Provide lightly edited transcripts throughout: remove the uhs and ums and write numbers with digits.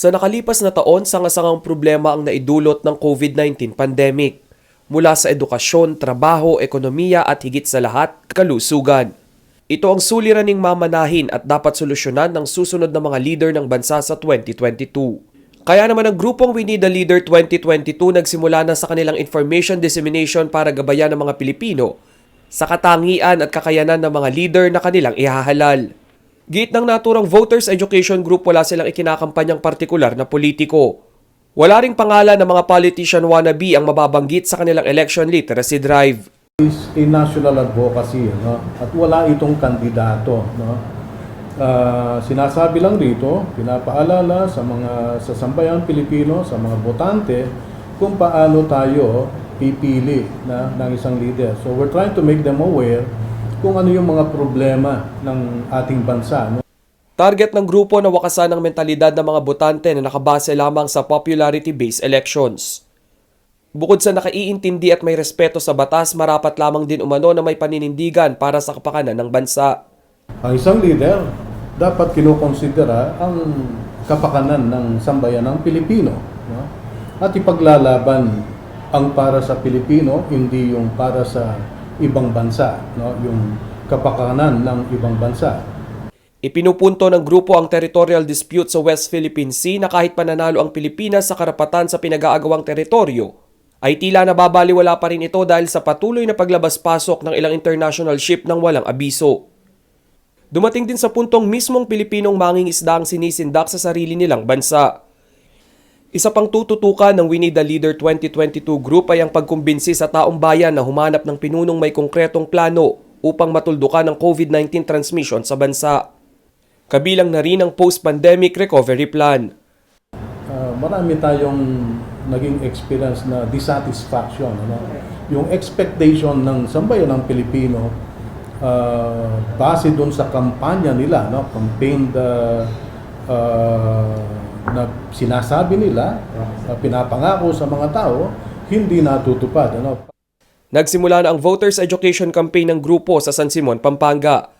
Sa nakalipas na taon, sanga-sangang problema ang naidulot ng COVID-19 pandemic. Mula sa edukasyon, trabaho, ekonomiya at higit sa lahat, kalusugan. Ito ang suliraning mamanahin at dapat solusyonan ng susunod na mga leader ng bansa sa 2022. Kaya naman ang grupong We Need a Leader 2022 nagsimula na sa kanilang information dissemination para gabayan ng mga Pilipino sa katangian at kakayanan ng mga leader na kanilang ihahalal. Giit ng naturang Voters Education Group, wala silang ikinakampanyang partikular na politiko. Wala ring pangalan ng mga politician wannabe ang mababanggit sa kanilang election literacy drive. Is a national advocacy, no? At wala itong kandidato, no? Sinasabi lang dito, pinapaalala sa mga sambayang Pilipino, sa mga botante, kung paano tayo pipili ng isang leader. So we're trying to make them aware kung ano yung mga problema ng ating bansa, no? Target ng grupo na wakasan ang mentalidad ng mga botante na nakabase lamang sa popularity-based elections. Bukod sa nakaiintindi at may respeto sa batas, marapat lamang din umano na may paninindigan para sa kapakanan ng bansa. Ang isang leader, dapat kinukonsidera ang kapakanan ng sambayanang Pilipino, no? At ipaglalaban ang para sa Pilipino, hindi yung para sa ibang bansa, no? Yung kapakanan ng ibang bansa. Ipinupunto ng grupo ang territorial dispute sa West Philippine Sea na kahit pananalo ang Pilipinas sa karapatan sa pinag-aagawang teritoryo, ay tila nababaliwala pa rin ito dahil sa patuloy na paglabas-pasok ng ilang international ship ng walang abiso. Dumating din sa puntong mismong Pilipinong mangingisda ang sinisindak sa sarili nilang bansa. Isa pang tututukan ng We Need a Leader 2022 group ay ang pagkumbinsi sa taong bayan na humanap ng pinunong may konkretong plano upang matuldukan ang COVID-19 transmission sa bansa. Kabilang na rin ang post-pandemic recovery plan. Marami tayong naging experience na dissatisfaction, ano? Yung expectation ng sambayanang Pilipino base doon sa kampanya nila, no? Campaign na sinasabi nila, pinapangako sa mga tao, hindi natutupad, ano? Nagsimula na ang Voters Education Campaign ng grupo sa San Simon, Pampanga.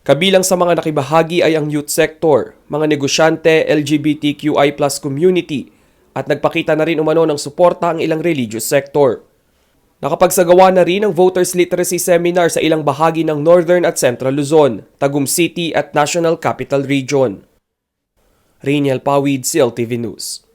Kabilang sa mga nakibahagi ay ang youth sector, mga negosyante, LGBTQI+ community, at nagpakita na rin umano ng suporta ang ilang religious sector. Nakapagsagawa na rin ang Voters Literacy Seminar sa ilang bahagi ng Northern at Central Luzon, Tagum City at National Capital Region. Rainiel Pawid, CLTV News.